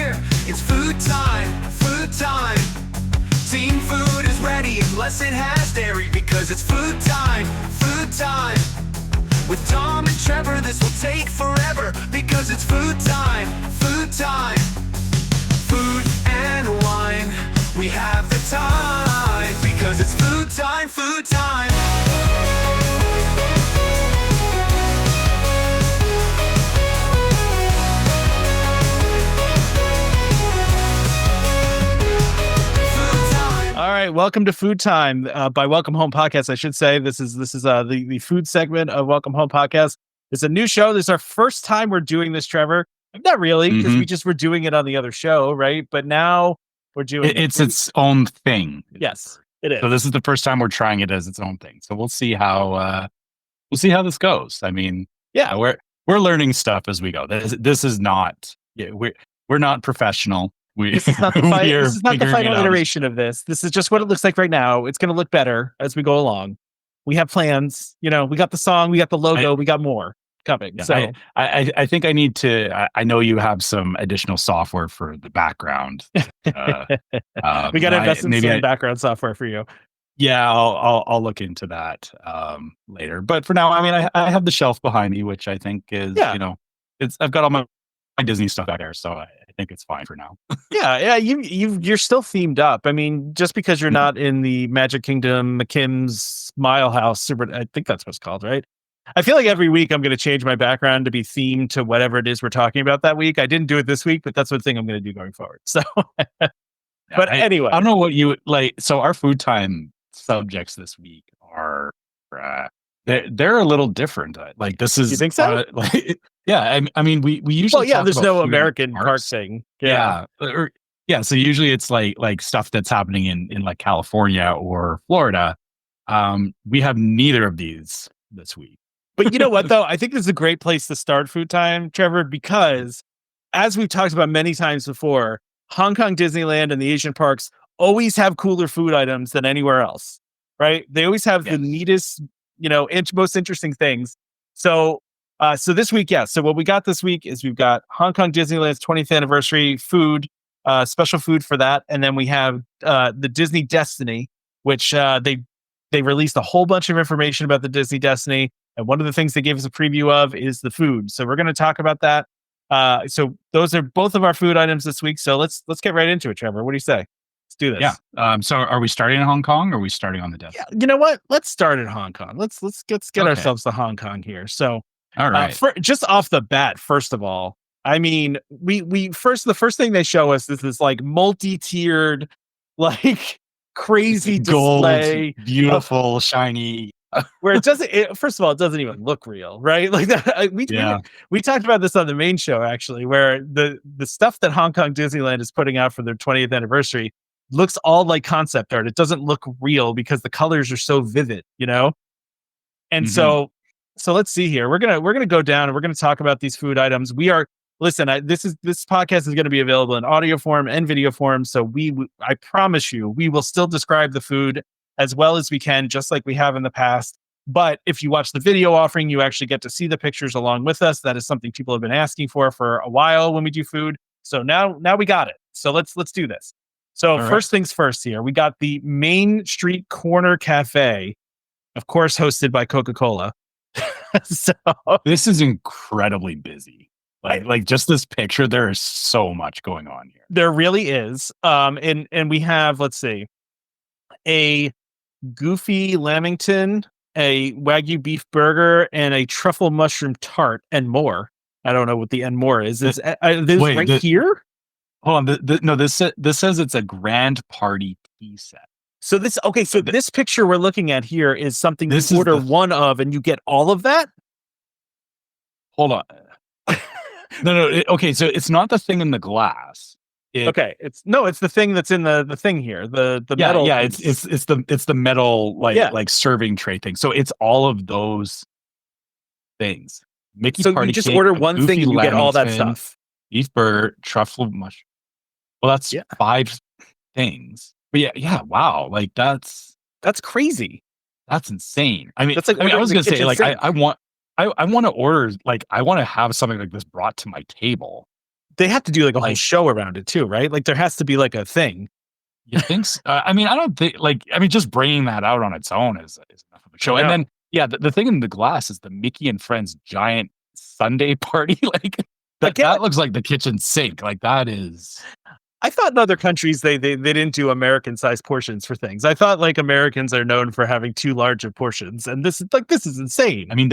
here. It's food time, food time. Team food is ready unless it has dairy, because it's food time, food time. With Tom and Trevor, this will take forever, because it's food time, food time. Food and wine, we have the time, because it's food time, food time. All right, welcome to Food Time by Welcome Home Podcast. I should say this is the food segment of Welcome Home Podcast. It's a new show. This is our first time we're doing this, Trevor. Not really, because we just were doing it on the other show, right? But now we're doing it's its own thing. Yes, it is. So this is the first time we're trying it as its own thing. So we'll see how this goes. I mean, yeah, we're learning stuff as we go. This is not we're not professional. This is not the final iteration of this. This is just what it looks like right now. It's going to look better as we go along. We have plans. You know, we got the song, we got the logo, we got more coming. Yeah, so I think I need to. I know you have some additional software for the background. We got to invest in some background software for you. Yeah, I'll look into that later. But for now, I mean, I have the shelf behind me, which I think is I've got all my Disney stuff out there, so I think it's fine for now. yeah, you're still themed up. I mean, just because you're not in the Magic Kingdom, McKim's Smile House, I think that's what it's called, right? I feel like every week I'm going to change my background to be themed to whatever it is we're talking about that week. I didn't do it this week, but that's one thing I'm going to do going forward. So, anyway, I don't know what you like. So our Food Time subjects this week are they're a little different. Like this is, you think so? Yeah, I mean, we usually there's no American park thing. Yeah. So usually it's like stuff that's happening in like California or Florida. We have neither of these this week. But you know what, though? I think this is a great place to start Food Time, Trevor, because as we've talked about many times before, Hong Kong Disneyland and the Asian parks always have cooler food items than anywhere else, right? They always have the neatest, most interesting things. So this week, so what we got this week is we've got Hong Kong Disneyland's 20th anniversary food, special food for that. And then we have the Disney Destiny, which they released a whole bunch of information about the Disney Destiny. And one of the things they gave us a preview of is the food. So we're going to talk about that. So those are both of our food items this week. So let's get right into it, Trevor. What do you say? Let's do this. Yeah. So are we starting in Hong Kong or are we starting on the Destiny? Yeah, you know what? Let's start in Hong Kong. Let's get ourselves to Hong Kong here. So all right. Just off the bat, first of all, I mean, the first thing they show us is this like multi-tiered, like crazy display, gold, beautiful, shiny. Where first of all, it doesn't even look real, right? Like that. We talked about this on the main show actually, where the stuff that Hong Kong Disneyland is putting out for their 20th anniversary looks all like concept art. It doesn't look real because the colors are so vivid, And so let's see here. We're gonna go down and we're gonna talk about these food items. This podcast is going to be available in audio form and video form. So I promise you, we will still describe the food as well as we can, just like we have in the past. But if you watch the video offering, you actually get to see the pictures along with us. That is something people have been asking for a while when we do food. So now we got it. So let's do this. So first things first here, we got the Main Street Corner Cafe, of course, hosted by Coca-Cola. So this is incredibly busy. Like just this picture, there is so much going on here. There really is. And we have, let's see, a Goofy Lamington, a Wagyu beef burger, and a truffle mushroom tart, and more. I don't know what the and more is. Is this here? Hold on. This says it's a grand party tea set. So this picture we're looking at here is something you order one of, and you get all of that. Hold on. No. Okay, so it's not the thing in the glass. It's the thing that's in the thing here. The metal. Yeah, it's the metal like serving tray thing. So it's all of those things. Mickey so party you just cake, order one thing, and you get all that stuff. Beef burger, truffle mushroom. Well, that's 5 things. But yeah, wow, like that's crazy. That's insane. I mean, that's like I was gonna say like I want to order, like I want to have something like this brought to my table. They have to do like a whole show around it too, right? Like there has to be like a thing. You think? I mean, I don't think just bringing that out on its own is enough of a show. And then the thing in the glass is the Mickey and Friends giant Sunday party. That looks like the kitchen sink. Like that is. I thought in other countries they didn't do American sized portions for things. I thought like Americans are known for having too large of portions, and this is insane. I mean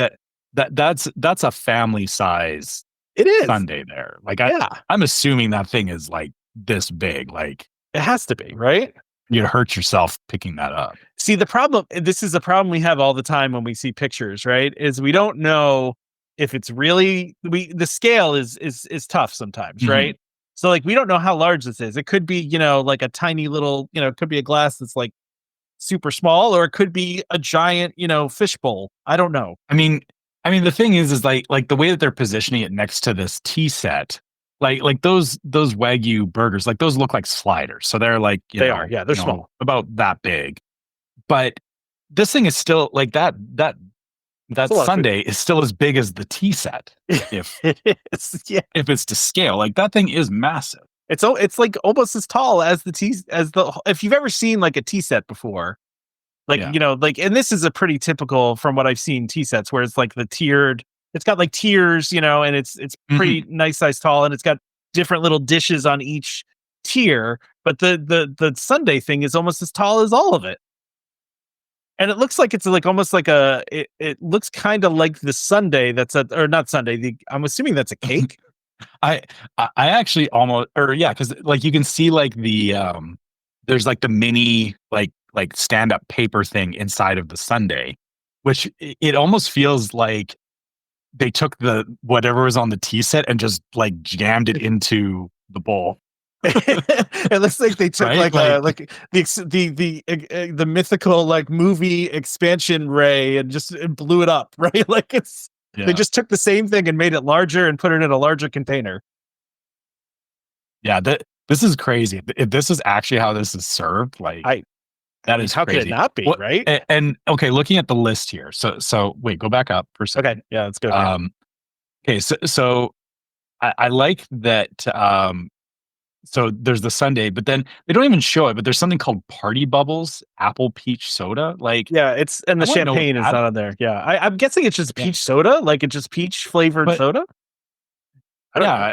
that's a family size. It is Sunday there. Like I'm assuming that thing is like this big. Like it has to be, right? You'd hurt yourself picking that up. See, the problem. This is a problem we have all the time when we see pictures. Right? Is we don't know if it's really the scale is tough sometimes, right? So like we don't know how large this is. It could be, like a tiny little, it could be a glass that's like super small, or it could be a giant, fishbowl. I don't know. I mean, the thing is like the way that they're positioning it next to this tea set, like those Wagyu burgers, like those look like sliders. So they're like, they're small, about that big. But this thing is still like that Sunday is still as big as the tea set. If it is, if it's to scale, like that thing is massive. It's like almost as tall as if you've ever seen like a tea set before, and this is a pretty typical from what I've seen tea sets where it's like it's got like tiers, and it's pretty nice size tall, and it's got different little dishes on each tier, but the Sunday thing is almost as tall as all of it. And it looks like it's like almost like it looks kind of like the sundae or not sundae. I'm assuming that's a cake. I actually almost, because like you can see like the there's like the mini like stand up paper thing inside of the sundae, which it almost feels like they took whatever was on the tea set and just like jammed it into the bowl. It looks like they took the mythical like movie expansion ray and just blew it up, right? Like they just took the same thing and made it larger and put it in a larger container. Yeah, this is crazy. If this is actually how this is served, that is how crazy. Could it not be, right? And okay, looking at the list here. So wait, go back up for a second. Okay, yeah, let's go. Okay, so I like that. So there's the sundae, but then they don't even show it. But there's something called Party Bubbles apple peach soda. Like and the champagne is not on there. Yeah, I'm guessing it's just peach soda, like it's just peach flavored soda.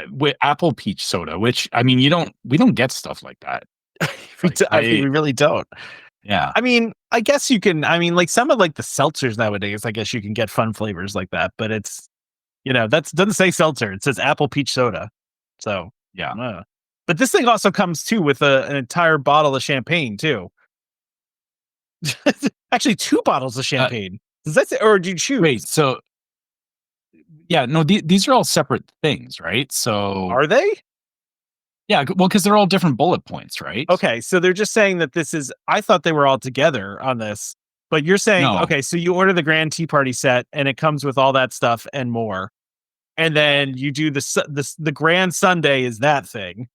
With apple peach soda, which I mean, we don't get stuff like that. We really don't. Yeah, I mean, I guess you can. I mean, like some of like the seltzers nowadays, I guess you can get fun flavors like that. But it's that doesn't say seltzer; it says apple peach soda. So yeah. But this thing also comes too with an entire bottle of champagne too. Actually, 2 bottles of champagne. Does that say, or do you choose? Wait, so no, these are all separate things, right? So are they? Yeah, well, because they're all different bullet points, right? Okay, so they're just saying that this is. I thought they were all together on this, but you're saying okay. So you order the Grand Tea Party set, and it comes with all that stuff and more, and then you do the Grand Sundae is that thing.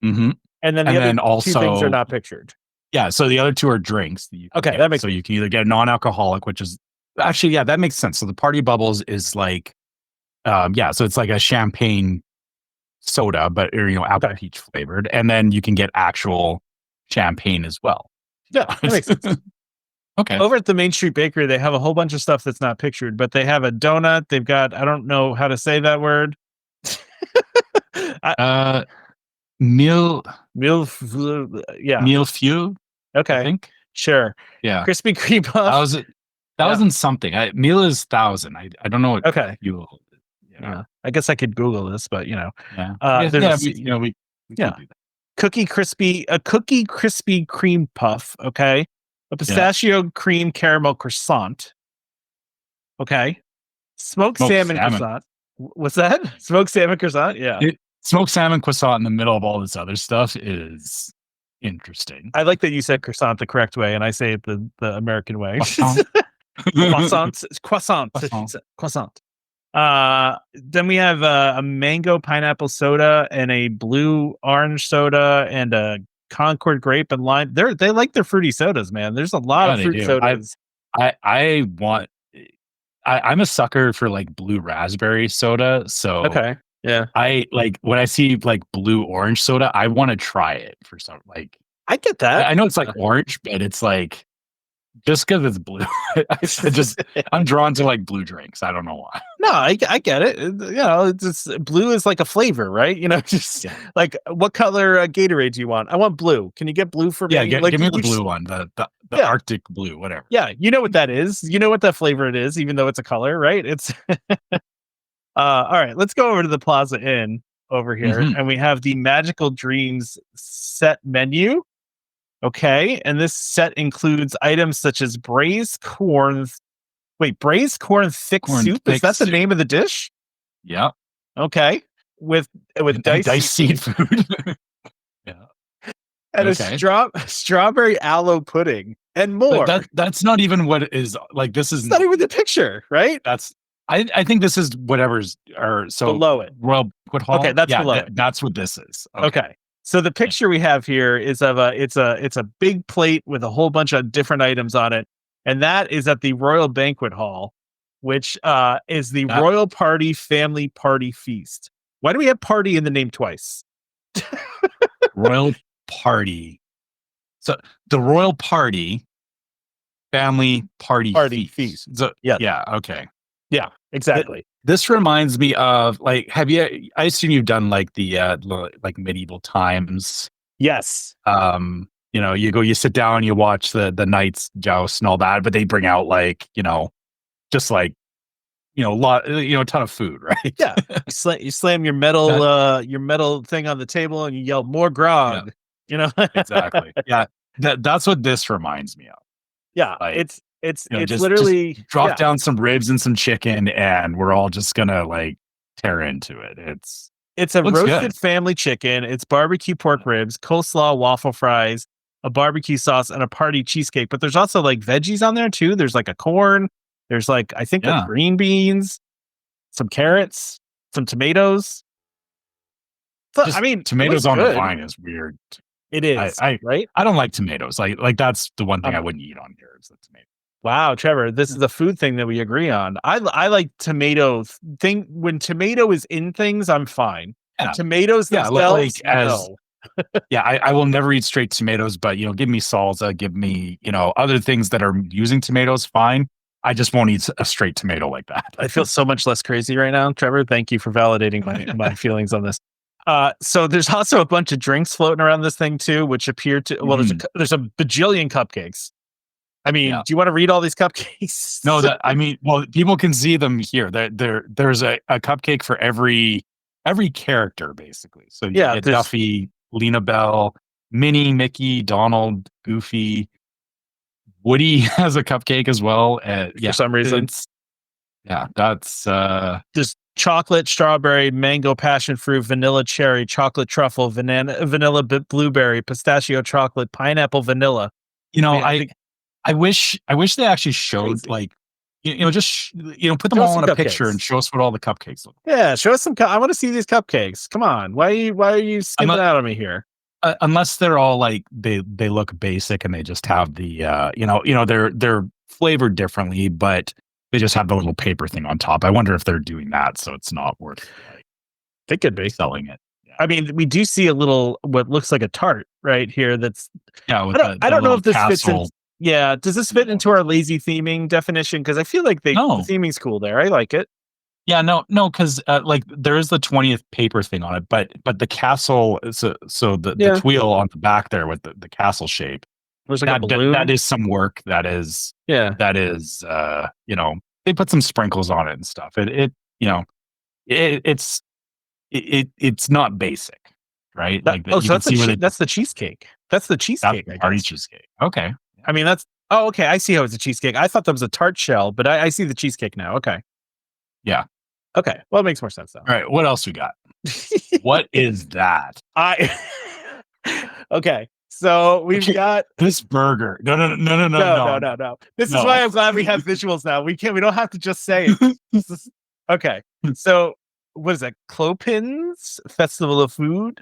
Mm-hmm. And then the other also, 2 things are not pictured. Yeah, so the other 2 are drinks. That makes sense. You can either get a non-alcoholic, which is actually that makes sense. So the Party Bubbles is like, so it's like a champagne soda, but apple peach flavored, and then you can get actual champagne as well. Yeah, that makes sense. Okay. Over at the Main Street Bakery, they have a whole bunch of stuff that's not pictured, but they have a donut. They've got I don't know how to say that word. Meal Meal few. Okay. I think. Sure. Yeah. Krispy Kreme puff. Thousand something. Meal is 1,000. I don't know what fuel. Yeah. I guess I could Google this, but Yeah. we can do that. Cookie Krispy Kreme puff. Okay. A pistachio cream caramel croissant. Okay. Smoked salmon croissant. What's that? Smoked salmon croissant? Yeah. Smoked salmon croissant in the middle of all this other stuff is interesting. I like that you said croissant the correct way, and I say it the American way. Croissant. Then we have a mango pineapple soda and a blue orange soda and a Concord grape and lime. They like their fruity sodas, man. There's a lot of fruit sodas. I'm a sucker for like blue raspberry soda. So Yeah. I like when I see like blue orange soda, I want to try it for some like I get that. I know it's like orange, but it's like just because it's blue. I'm drawn to like blue drinks. I don't know why. No, I get it. It's just, blue is like a flavor, right? Just like what color Gatorade do you want? I want blue. Can you get blue for me? Yeah, Like, give me the blue one, the Arctic blue, whatever. Yeah, you know what that is. You know what that flavor it is, even though it's a color, right? It's all right. Let's go over to the Plaza Inn over here, and we have the Magical Dreams set menu. Okay, and this set includes items such as braised corn. Wait, braised corn thick soup? Is that the name of the dish? Yeah. Okay, with diced seed food. Yeah, and a strawberry aloe pudding and more. That's not even what it is. Like this is not even the picture, right? That's I think this is whatever's or so below it. Royal Banquet Hall. Okay, that's below it. That's what this is. Okay. So the picture we have here is of it's a big plate with a whole bunch of different items on it, and that is at the Royal Banquet Hall, which is the Royal Party Family Party Feast. Why do we have party in the name twice? Royal Party. So the Royal Party Family Party Feast. So, yeah. Okay. Yeah. Exactly. This reminds me of like, I assume you've done like the like medieval times. Yes. You sit down, you watch the knights joust and all that, but they bring out like, just like, a ton of food, right? Yeah. You slam your metal thing on the table and you yell more grog, Exactly. Yeah. That's what this reminds me of. Yeah. Like, it's literally just drop down some ribs and some chicken and we're all just gonna like tear into it. It's a roasted family chicken. It's barbecue pork ribs, coleslaw, waffle fries, a barbecue sauce, and a party cheesecake. But there's also like veggies on there too. There's like a corn. There's like, I think like green beans, some carrots, some tomatoes. So, tomatoes on the vine is weird. It is, right? I don't like tomatoes. Like that's the one thing I wouldn't eat on here is the tomato. Wow, Trevor, this is a food thing that we agree on. I like tomato thing. When tomato is in things, I'm fine. Yeah. Tomatoes themselves, I will never eat straight tomatoes, but give me salsa, give me other things that are using tomatoes, fine. I just won't eat a straight tomato like that. I feel so much less crazy right now, Trevor. Thank you for validating my feelings on this. So there's also a bunch of drinks floating around this thing too, which appear to there's a bajillion cupcakes. Do you want to read all these cupcakes? No, people can see them here. There's a cupcake for every character, basically. So Duffy, Lena Bell, Minnie, Mickey, Donald, Goofy, Woody has a cupcake as well. For some reason. That's there's chocolate, strawberry, mango, passion fruit, vanilla, cherry, chocolate truffle, vanilla blueberry, pistachio chocolate, pineapple, vanilla. I wish they actually showed like, just put them all in a picture and show us what all the cupcakes look like. Yeah, show us some. I want to see these cupcakes. Come on, why are you skipping out on me here? Unless they're all like they look basic and they just have the they're flavored differently, but they just have the little paper thing on top. I wonder if they're doing that, so it's not worth they could be selling it. We do see a little what looks like a tart right here. That's I don't know if this fits in. Yeah, does this fit into our lazy theming definition? Because I feel like the theming's cool there. I like it. Yeah, no, because like there is the 20th paper thing on it, but the castle, so the wheel on the back there with the castle shape. There's like a balloon. That is some work. That is they put some sprinkles on it and stuff. It's not basic, right? That's the cheesecake. That's the cheesecake. That's party cheesecake. Okay. Okay. I see how it's a cheesecake. I thought that was a tart shell, but I see the cheesecake now. Okay. Yeah. Okay. Well, it makes more sense though. All right. What else we got? What is that? Okay. So we've got this burger. No. This is why I'm glad we have visuals now. We don't have to just say it. Okay. So what is that? Clopin's Festival of Food.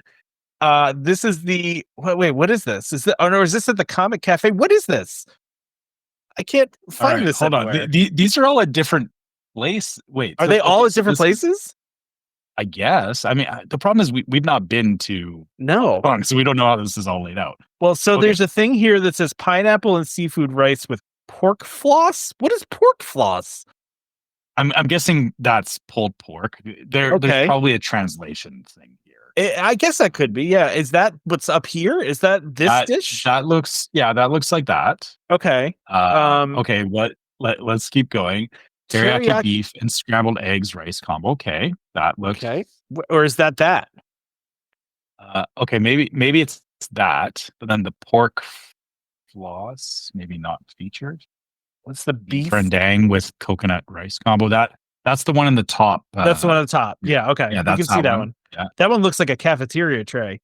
This is the wait. What is this? Is this at the Comic Cafe? What is this? I can't find this. Hold on. These are all at different place. Wait, are they all at different places? I guess. I mean, the problem is we've not been to No. Hong Kong, so we don't know how this is all laid out. Well, so Okay. there's a thing here that says pineapple and seafood rice with pork floss. What is pork floss? I'm guessing that's pulled pork. There's Okay. probably a translation thing here. I guess that could be. Yeah. Is that what's up here? Is that this dish? That looks like that. Okay. Okay, let's keep going. Teriyaki beef and scrambled eggs rice combo. Okay, that looks okay. Or is that? Okay, maybe it's that, but then the pork floss maybe not featured. What's the beef rendang with coconut rice combo? That's the one in the top. That's the one at the top. Yeah. Okay. Yeah, you can see that one. Yeah. That one looks like a cafeteria tray.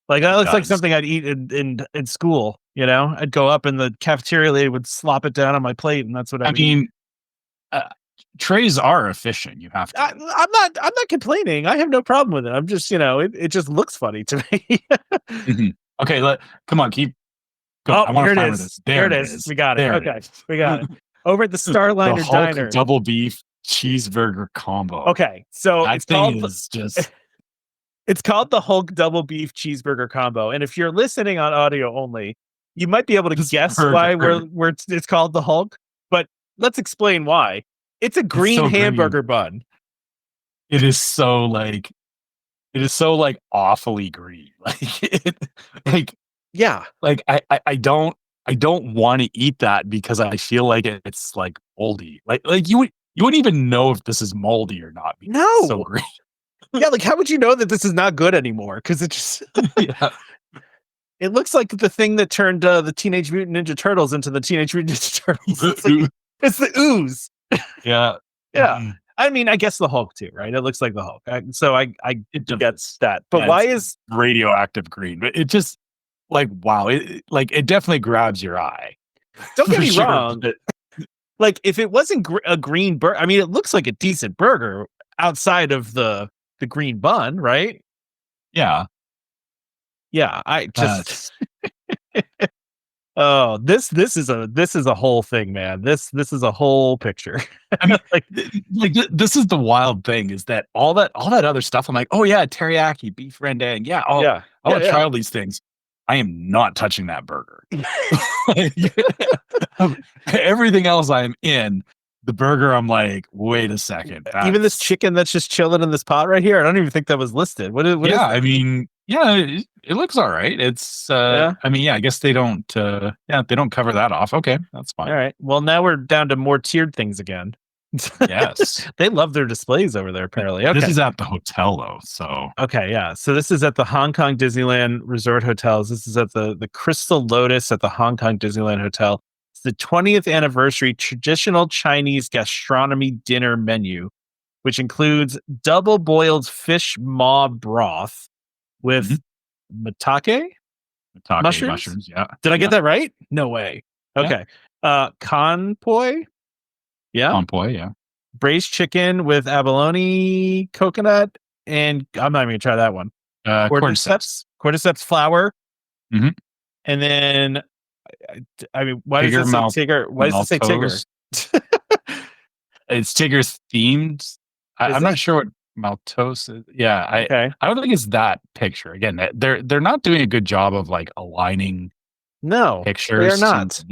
Like that looks like something I'd eat in school. You know, I'd go up and the cafeteria lady would slop it down on my plate, and that's what I mean. Trays are efficient. You have to. I'm not complaining. I have no problem with it. I'm just, it just looks funny to me. Mm-hmm. Okay, come on, keep going. Oh, I want here to it find is. this. There it is. We got it. Okay, we got it. Over at the Starliner the Hulk Diner. Double beef cheeseburger combo. Okay, so that thing is just. It's called the Hulk Double Beef Cheeseburger Combo, and if you're listening on audio only, you might be able to guess why it's called the Hulk. But let's explain why. It's a green hamburger bun. It is so awfully green. Yeah. Like I don't want to eat that because I feel like it's like moldy. Like you wouldn't even know if this is moldy or not. No. It's so green. Yeah, like how would you know that this is not good anymore? Because it just it looks like the thing that turned the Teenage Mutant Ninja Turtles into the Teenage Mutant Ninja Turtles. It's the ooze. Yeah. Yeah. I mean, I guess the Hulk too, right? It looks like the Hulk. So I get that. But why is radioactive green? It just wow. It definitely grabs your eye. Don't get me wrong. Like if it wasn't a green burger, I mean, it looks like a decent burger outside of the green bun, right? Yeah. Yeah. I just oh, this is a whole thing, man. This is a whole picture. I mean, this is the wild thing is that all that other stuff. I'm like, oh yeah, teriyaki, beef rendang. Yeah, I'll try all these things. I am not touching that burger. Everything else I'm in. The burger, I'm like, wait a second. Even this chicken that's just chilling in this pot right here. I don't even think that was listed. What is that? I mean, it looks all right. It's I mean, I guess they don't they don't cover that off. Okay, that's fine. All right. Well, now we're down to more tiered things again. Yes. They love their displays over there, apparently. Okay. This is at the hotel though. So okay, yeah. So this is at the Hong Kong Disneyland Resort Hotels. This is at the Crystal Lotus at the Hong Kong Disneyland Hotel. It's the 20th anniversary traditional Chinese gastronomy dinner menu, which includes double boiled fish maw broth with matake mushrooms. Yeah. Did I get that right? No way. Okay. Yeah. Conpoy. Yeah. Conpoy, yeah. Braised chicken with abalone coconut, and I'm not even gonna try that one. Cordyceps flour. Mm-hmm. And then, I mean, why does it say Tigger? Why does it say Tigger? It's Tigger themed. I'm not sure what Maltose is. Yeah, I don't think it's that picture. Again, they're not doing a good job of aligning. No, pictures. They're not.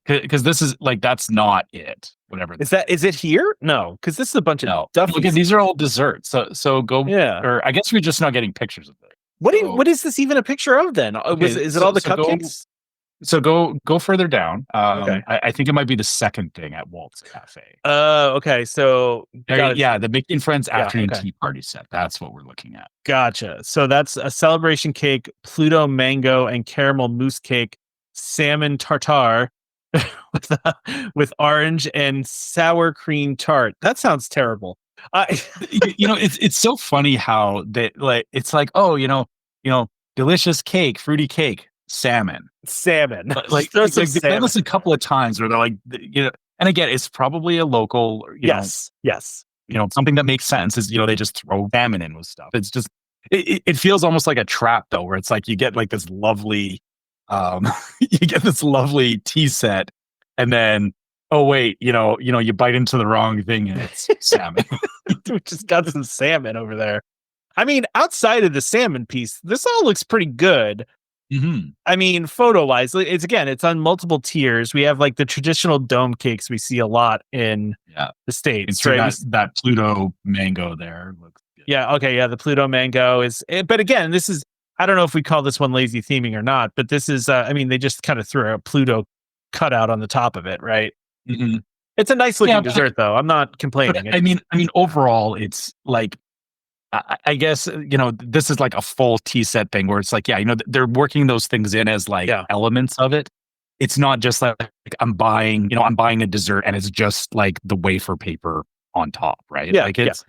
Because this is that's not it. Whatever is it here? No, because this is a bunch of stuff. Look, these are all desserts. So go. Yeah. Or I guess we're just not getting pictures of it. What is this even a picture of then? Is it all the cupcakes? So go further down. I think it might be the second thing at Walt's Cafe. Okay. So the Mickey and Friends afternoon tea party set. That's what we're looking at. Gotcha. So that's a celebration cake, Pluto mango and caramel mousse cake, salmon tartare with orange and sour cream tart. That sounds terrible. It's so funny how they it's like, oh, delicious cake, fruity cake. Salmon. They've done this a couple of times where they're like, and again, it's probably a local, yes, something that makes sense is, they just throw salmon in with stuff. It's just, it feels almost like a trap though, where it's like you get this lovely, tea set, and then, oh wait, you bite into the wrong thing and it's salmon. We just got some salmon over there. I mean, outside of the salmon piece, this all looks pretty good. Mm-hmm. I mean, photo wise, it's on multiple tiers. We have like the traditional dome cakes we see a lot in the States, right? That Pluto mango there looks good. Yeah. Okay. Yeah. The Pluto mango but again, this is, I don't know if we call this one lazy theming or not, but this is, I mean, they just kind of threw a Pluto cutout on the top of it, right? Mm-hmm. It's a nice looking dessert, though. I'm not complaining. I mean, overall, it's like, I guess, this is like a full tea set thing where it's like, they're working those things in as like elements of it. It's not just like I'm buying a dessert and it's just like the wafer paper on top, right? Yeah, like it's,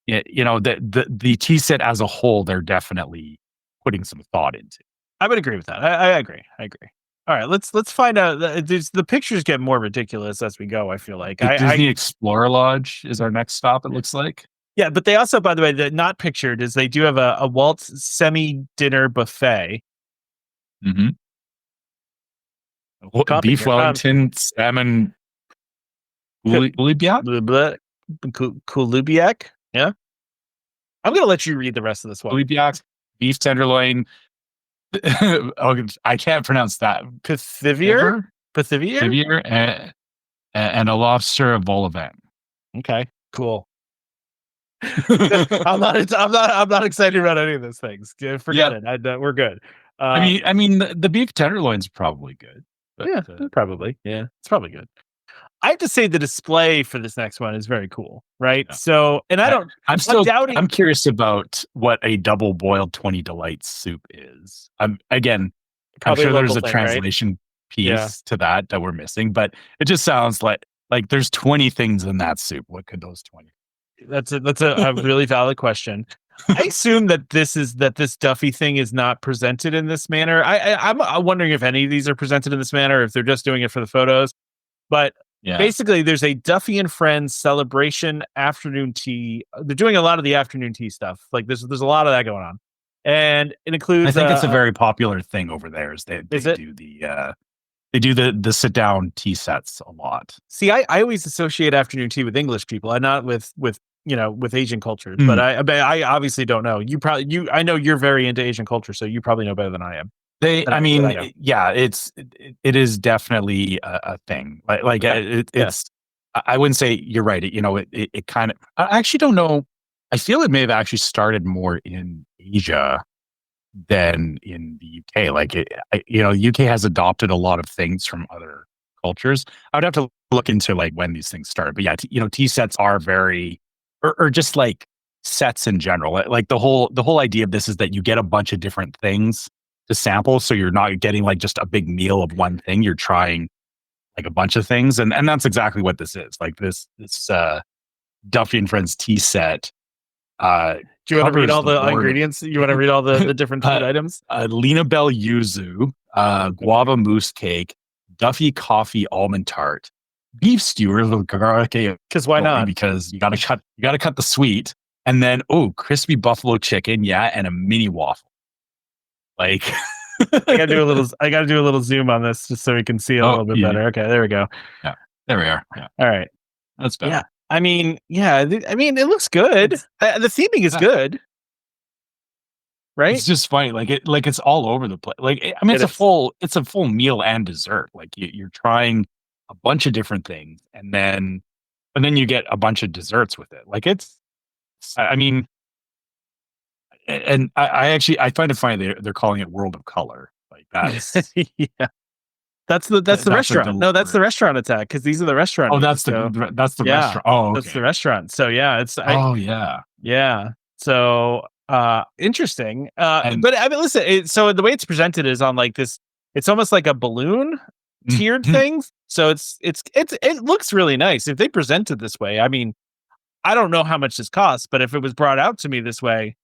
the tea set as a whole, they're definitely putting some thought into. I would agree with that. I agree. All right, let's find out. The pictures get more ridiculous as we go. I feel like Disney Explorer Lodge is our next stop. It looks like. Yeah, but they also, by the way, that not pictured is they do have a Waltz semi-dinner buffet. Mm-hmm. Beef Wellington, salmon, Kulubiak. Yeah, I'm gonna let you read the rest of this one. Kulubiak, beef tenderloin. I can't pronounce that. Pithivier, and a lobster vol au vent. Okay, cool. I'm not excited about any of those things. Forget it. We're good. I mean, the beef tenderloin's probably good. But, probably. Yeah, it's probably good. I have to say the display for this next one is very cool, right? Yeah. So, and I'm still doubting. I'm curious about what a double boiled 20 delights soup is. I'm sure there's a translation piece to that we're missing, but it just sounds like there's 20 things in that soup. What could those 20? That's a really valid question. I assume that this Duffy thing is not presented in this manner. I'm wondering if any of these are presented in this manner, or if they're just doing it for the photos. But basically, there's a Duffy and Friends celebration afternoon tea. They're doing a lot of the afternoon tea stuff. Like there's a lot of that going on, and it includes. I think it's a very popular thing over there. They do the sit down tea sets a lot. See, I always associate afternoon tea with English people, and not with Asian culture. But I obviously don't know. I know you're very into Asian culture, so you probably know better than I am. It is definitely a thing. It's. I wouldn't say you're right. It kind of. I actually don't know. I feel it may have actually started more in Asia than in the UK. UK has adopted a lot of things from other cultures. I would have to look into when these things started. But tea sets are very, or just like sets in general. Like the whole idea of this is that you get a bunch of different things to sample, so you're not getting just a big meal of one thing. You're trying a bunch of things, and that's exactly what this is. This Duffy and Friends tea set. Do you want to read all the ingredients? You want to read all the different food items? Lina Bell yuzu, guava mousse cake, Duffy coffee almond tart, beef skewers with garlic. Because why not? Because you gotta cut the sweet, and then crispy buffalo chicken, and a mini waffle. I gotta do a little zoom on this just so we can see it a little bit better. Okay, there we go. Yeah, there we are. Yeah. All right, that's better. Yeah. I mean, it looks good. The theming is good, right? It's just funny, it's all over the place. It's a full meal and dessert. You're trying a bunch of different things, and then you get a bunch of desserts with it. And I find it funny they're calling it World of Color. That's yeah. That's the restaurant. No, that's the restaurant attack, because these are the restaurant. Oh, that's the restaurant. Oh, okay. That's the restaurant. So yeah, it's. Yeah. So interesting. But I mean, listen. So the way it's presented is on this. It's almost like a balloon tiered thing. So it looks really nice if they present it this way. I mean, I don't know how much this costs, but if it was brought out to me this way,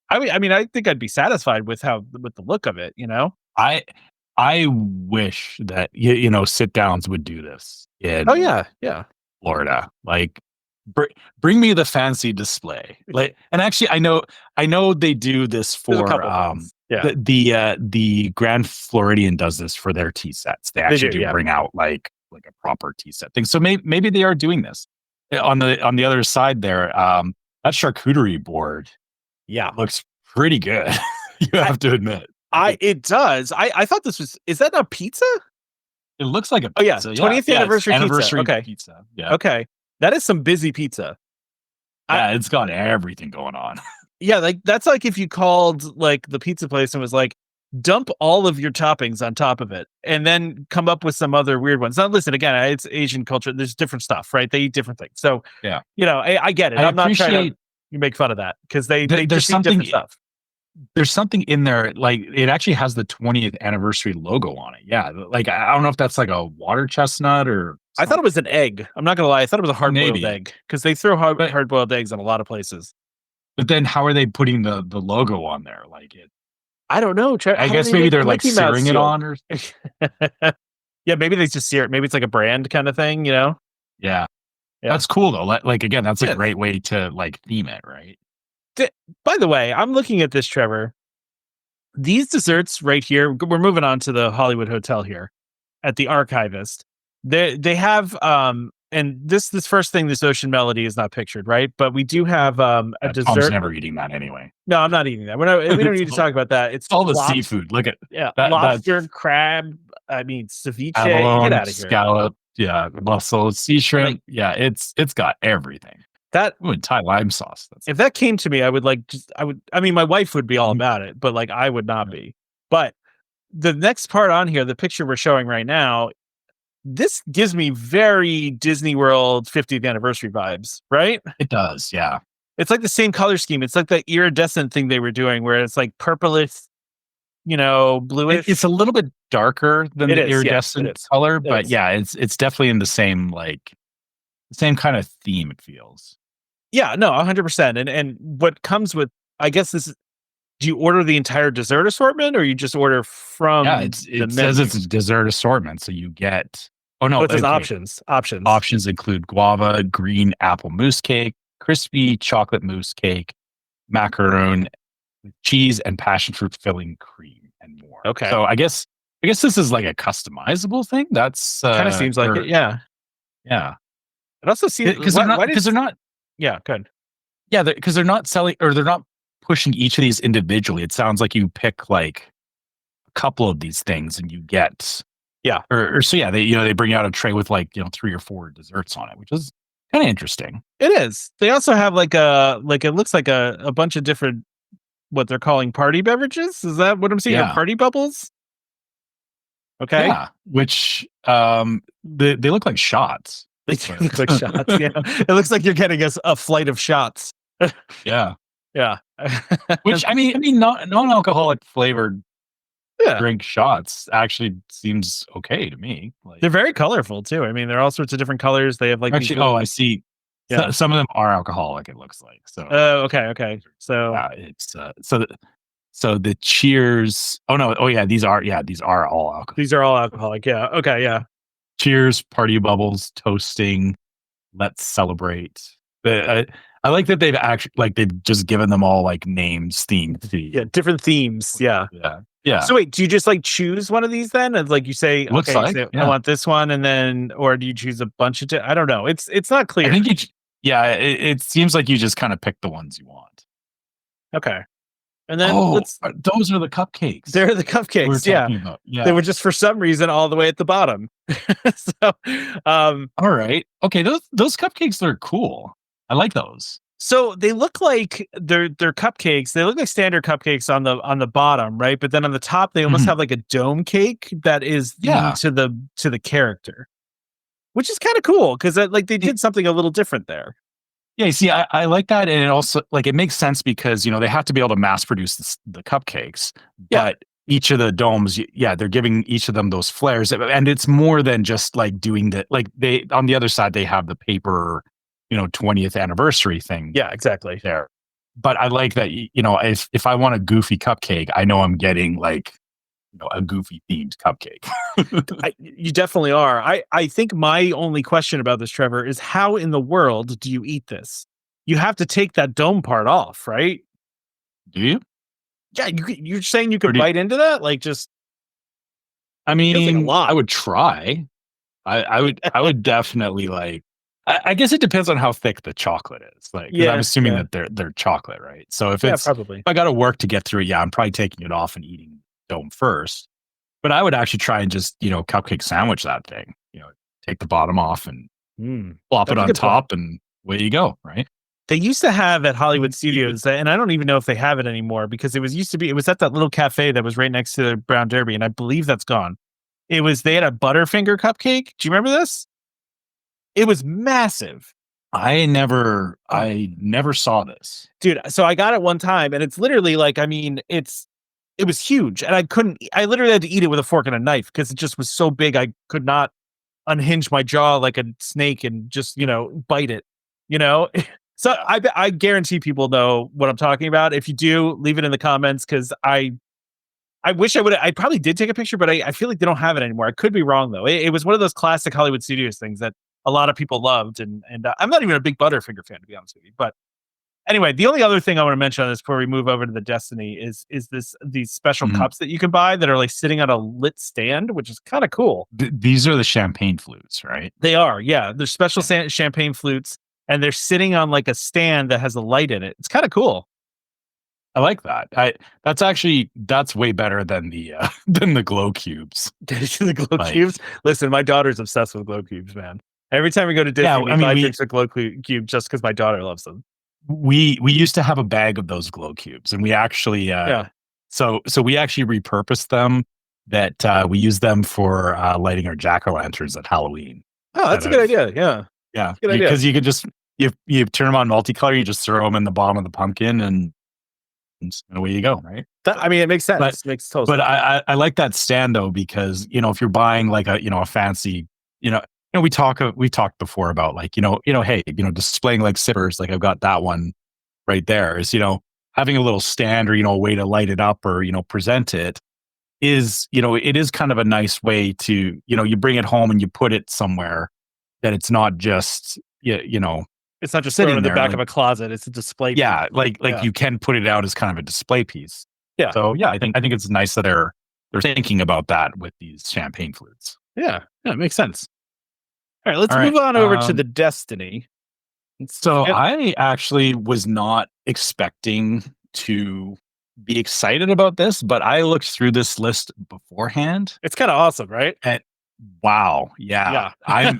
I think I'd be satisfied with the look of it. I wish that sit downs would do this in Florida. Bring me the fancy display. And actually I know they do this for the Grand Floridian does this for their tea sets. They actually do bring out a proper tea set thing. So maybe they are doing this. On the other side there, that charcuterie board Yeah. looks pretty good. You have to admit. It does. I thought is that not pizza? It looks like a Oh yeah, pizza. 20th it's anniversary pizza. anniversary Okay. pizza. Yeah. Okay. That is some busy pizza. Yeah, it's got everything going on. Yeah, like that's like if you called like the pizza place and was like, dump all of your toppings on top of it and then come up with some other weird ones. Now, listen, again, it's Asian culture. There's different stuff, right? They eat different things. So, Yeah. I get it. I'm not trying to make fun of that because they there's just eat different stuff. There's something in there, like it actually has the 20th anniversary logo on it. Yeah. Like I don't know if that's like a water chestnut or something. I thought it was an egg. I'm not gonna lie. I thought it was a hard-boiled Maybe. egg because they throw hard-boiled eggs in a lot of places. But then how are they putting the logo on there? Like it I don't know. I guess maybe they're like searing it on or yeah, maybe they just sear it. Maybe it's like a brand kind of thing, Yeah. Yeah. That's cool though. Like again, that's a great way to like theme it, right? By the way, I'm looking at this, Trevor. These desserts right here, we're moving on to the Hollywood Hotel here at the Archivist. They have and this first thing, this Ocean Melody is not pictured, right? But we do have a dessert. Tom's never eating that anyway. No, I'm not eating that. We don't need to talk about that. It's all the seafood. Look at lobster, crab. I mean, ceviche. Abalone, Get out of here. Scallop, mussel, sea shrimp. Like, it's got everything. Thai lime sauce. If that came to me, I would I mean, my wife would be all about it, but like I would not be. But the next part on here, the picture we're showing right now, this gives me very Disney World 50th anniversary vibes, right? It does, yeah. It's like the same color scheme. It's like the iridescent thing they were doing where it's like purplish, bluish. It's a little bit darker than the iridescent color, but yeah, it's definitely in the same kind of theme, it feels. Yeah, no, 100%. And what comes with, I guess do you order the entire dessert assortment or you just order from it says it's a dessert assortment. So you get, it says options. Options include guava, green apple mousse cake, crispy chocolate mousse cake, macaron, cheese, and passion fruit filling cream, and more. Okay. So I guess this is like a customizable thing. That's kind of seems like it. Yeah. Yeah. It also seems because they're not. Yeah, good. Yeah, because they're not selling or they're not pushing each of these individually. It sounds like you pick like a couple of these things and you get they bring out a tray with 3 or 4 desserts on it, which is kind of interesting. It is. They also have it looks like a bunch of different what they're calling party beverages. Is that what I'm seeing? Yeah. Party bubbles? Okay. Yeah, which they look like shots. They do look like shots. Yeah, it looks like you're getting a flight of shots. Yeah, yeah. Which I mean, non-alcoholic flavored drink shots actually seems okay to me. They're very colorful too. I mean, they're all sorts of different colors. They have actually. I see. Yeah, some of them are alcoholic. It looks like so. Okay. So it's so the cheers. Oh no! Oh yeah, these are all alcoholic. These are all alcoholic. Yeah. Okay. Yeah. Cheers, party bubbles, toasting, let's celebrate. I like that they've actually they've just given them all names, themed. Yeah, different themes. Yeah. Yeah. So wait, do you just choose one of these then? And you say, looks I want this one, and then, or do you choose a bunch of? I don't know. It's not clear. I think it seems like you just kind of pick the ones you want. Okay. And then those are the cupcakes. They're the cupcakes. Yeah. They were just for some reason all the way at the bottom. So, all right. Okay. Those cupcakes are cool. I like those. So they look like they're cupcakes. They look like standard cupcakes on the bottom, right? But then on the top, they almost have a dome cake that is to the character, which is kind of cool because they did something a little different there. Yeah, you see, I like that, and it also it makes sense because they have to be able to mass produce the cupcakes, but each of the domes, they're giving each of them those flares, and it's more than just doing that. They on the other side they have the paper, 20th anniversary thing. Yeah, exactly. There, but I like that. If I want a goofy cupcake, I know I'm getting a goofy themed cupcake. You definitely are. I think my only question about this, Trevor, is how in the world do you eat this? You have to take that dome part off, right? Do you? Yeah, you're saying you could bite into that? I mean, a lot. I would try. I would definitely I guess it depends on how thick the chocolate is. Like, because I'm assuming that they're chocolate, right? So if probably. if I got to work to get through it, I'm probably taking it off and eating dome first. But I would actually try and just cupcake sandwich that thing. Take the bottom off and plop it on top, and away you go, right? They used to have at Hollywood Studios, and I don't even know if they have it anymore because it was at that little cafe that was right next to the Brown Derby, and I believe that's gone. They had a Butterfinger cupcake. Do you remember this? It was massive. I never saw this, dude. So I got it one time, and it's literally like, it was huge, and I literally had to eat it with a fork and a knife because it just was so big. I could not unhinge my jaw like a snake and just bite it. So I guarantee people know what I'm talking about. If you do, leave it in the comments because I wish I would. I probably did take a picture, but I feel like they don't have it anymore. I could be wrong though. It was one of those classic Hollywood Studios things that a lot of people loved, and I'm not even a big Butterfinger fan, to be honest with you. But anyway, the only other thing I want to mention on this before we move over to the Destiny is these special cups that you can buy that are like sitting on a lit stand, which is kind of cool. These are the champagne flutes, right? They are, yeah. They're special champagne flutes, and they're sitting on like a stand that has a light in it. It's kind of cool. I like that. That's way better than the glow cubes. The glow cubes. Listen, my daughter's obsessed with glow cubes, man. Every time we go to Disney, we buy drinks with glow cube just because my daughter loves them. We used to have a bag of those glow cubes, and we actually so we actually repurposed them. That we use them for lighting our jack-o'-lanterns at Halloween. Oh, that's a good idea. Yeah, because you could just you turn them on multicolor, you just throw them in the bottom of the pumpkin, and away you go, right? It makes sense. It makes total sense. But I like that stand though, because if you're buying like a fancy we talked before about like hey, displaying like sippers, like I've got that one right there, is having a little stand or a way to light it up or present it is it is kind of a nice way to you bring it home and you put it somewhere that it's not just it's not just sitting in the back of a closet. It's a display piece. Like you can put it out as kind of a display piece. Yeah. So I think it's nice that they're thinking about that with these champagne flutes. Yeah, it makes sense. All right, let's move on over to the Destiny. So I actually was not expecting to be excited about this, but I looked through this list beforehand. It's kind of awesome, right? And wow, yeah. I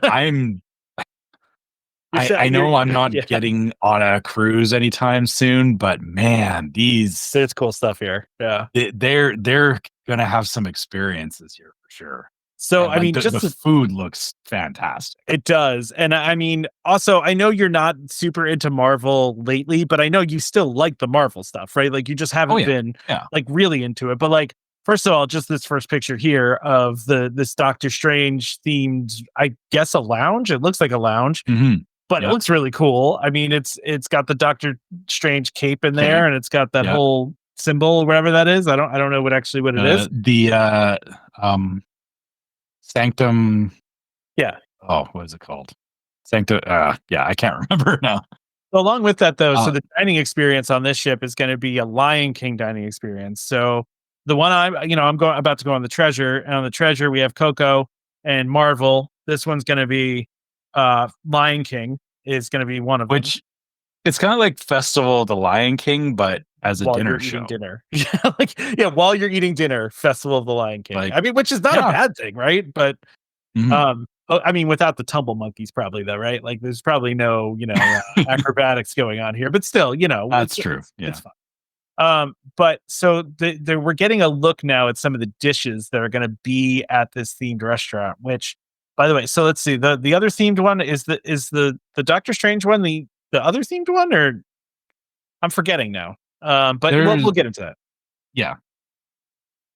know I'm not getting on a cruise anytime soon, but man, there's cool stuff here. Yeah, they're gonna have some experiences here for sure. So just the food looks fantastic. It does, and also I know you're not super into Marvel lately, but I know you still like the Marvel stuff, right? Like you just haven't been like really into it. But like, first of all, just this first picture here of this Doctor Strange themed, I guess a lounge. It looks like a lounge, but it looks really cool. It's got the Doctor Strange cape in there, and it's got that whole symbol, whatever that is. I don't know what it is. The Sanctum. Yeah. Oh, what is it called? Sanctum. I can't remember now. So along with that, though, so the dining experience on this ship is going to be a Lion King dining experience. So the one I'm about to go on the Treasure, and on the Treasure we have Coco and Marvel. This one's going to be Lion King is going to be one of them. Which it's kind of like Festival of the Lion King, but as a dinner show. While you're eating dinner, Festival of the Lion King. Which is not a bad thing, right? But without the tumble monkeys, probably though, right? Like, there's probably no acrobatics going on here, but still, that's true. It's fine. But so we're getting a look now at some of the dishes that are going to be at this themed restaurant. Which, by the way, so let's see, the other themed one is the Doctor Strange one, the other themed one, or I'm forgetting now. But we'll get into that. Yeah.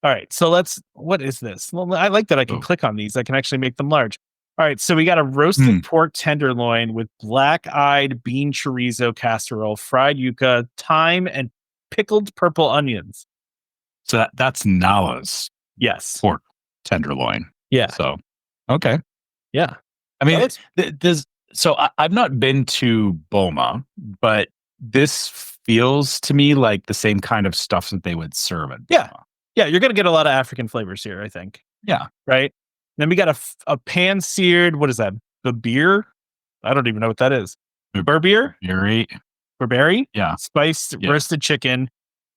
All right. So what is this? Well, I like that I can click on these. I can actually make them large. All right. So we got a roasted pork tenderloin with black-eyed bean chorizo casserole, fried yuca, thyme, and pickled purple onions. So that's Nala's pork tenderloin. Yeah. So, okay. Yeah. I've not been to Boma, but this feels to me like the same kind of stuff that they would serve at Boma. Yeah, you're going to get a lot of African flavors here, I think. Yeah. Right? Then we got a pan-seared, what is that? The beer? I don't even know what that is. Burberry? Burberry? Yeah. Spiced roasted chicken,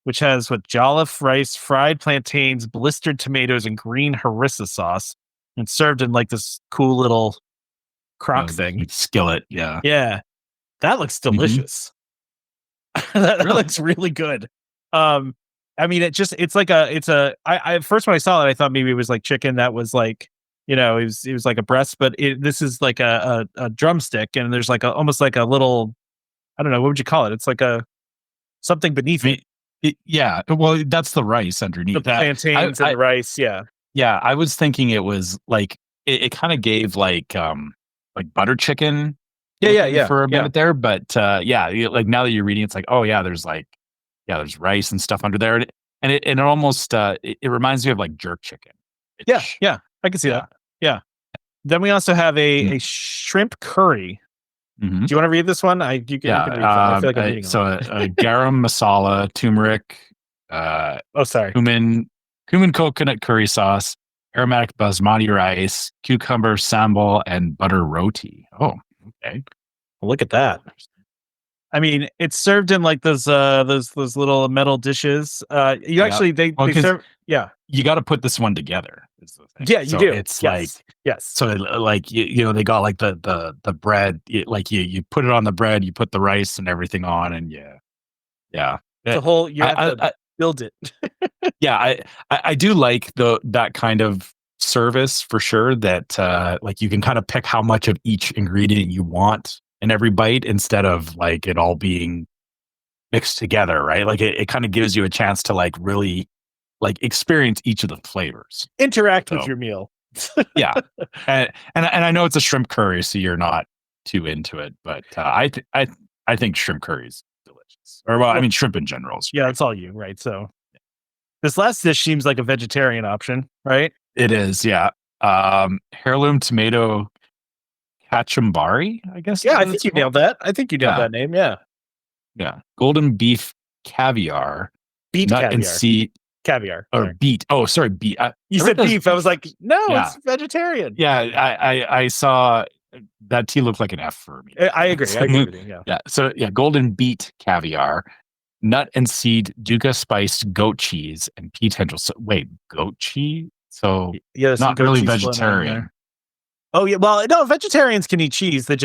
which has jollof rice, fried plantains, blistered tomatoes, and green harissa sauce, and served in like this cool little crock thing. Skillet. Yeah. Yeah. That looks delicious. That looks really good. I mean, I first when I saw it, I thought maybe it was like chicken that was like, it was like a breast, but this is like a drumstick, and there's like almost like a little, I don't know, what would you call it? It's like something beneath it. Yeah. Well, that's the rice underneath. The plantains and the rice. Yeah. Yeah. I was thinking it was like, it kind of gave like butter chicken. Yeah. For a minute there. But like now that you're reading, it's like, oh yeah, there's rice and stuff under there. And it almost, it reminds me of like jerk chicken. Yeah. I can see that. Yeah. Then we also have a shrimp curry. Mm-hmm. Do you want to read this one? You can read it. I feel like I'm reading garam masala, turmeric, cumin coconut curry sauce, aromatic basmati rice, cucumber sambal, and butter roti. Oh, okay. Well, look at that. I mean, it's served in like those little metal dishes. You got to put this one together. Is the thing. Yeah, you do. It's yes. So like they got like the bread. You put it on the bread. You put the rice and everything on, and yeah. The whole you have to build it. Yeah, I do like that kind of service for sure. That like you can kind of pick how much of each ingredient you want in every bite instead of like it all being mixed together, right? Like it kind of gives you a chance to like really like experience each of the flavors. Interact with your meal. Yeah. And I know it's a shrimp curry, so you're not too into it, but I think shrimp curry is delicious. Or I mean shrimp in general. Yeah, that's all you, right? So this last dish seems like a vegetarian option, right? It is, yeah. Heirloom tomato Kachumbari, I guess. Yeah, I think you nailed that. I think you nailed that name. Yeah. Yeah. Golden beef caviar. Beet nut caviar. And seed. Caviar. Or beet. Oh, sorry, beet. You said beef. I was like, no, it's vegetarian. Yeah, I saw that T looked like an F for me. I agree. I agree with you. Yeah. Yeah. So golden beet caviar, nut and seed, duca spiced goat cheese, and pea tendrils. So, wait, goat cheese? So not really vegetarian. Oh yeah, well, no, vegetarians can eat cheese. That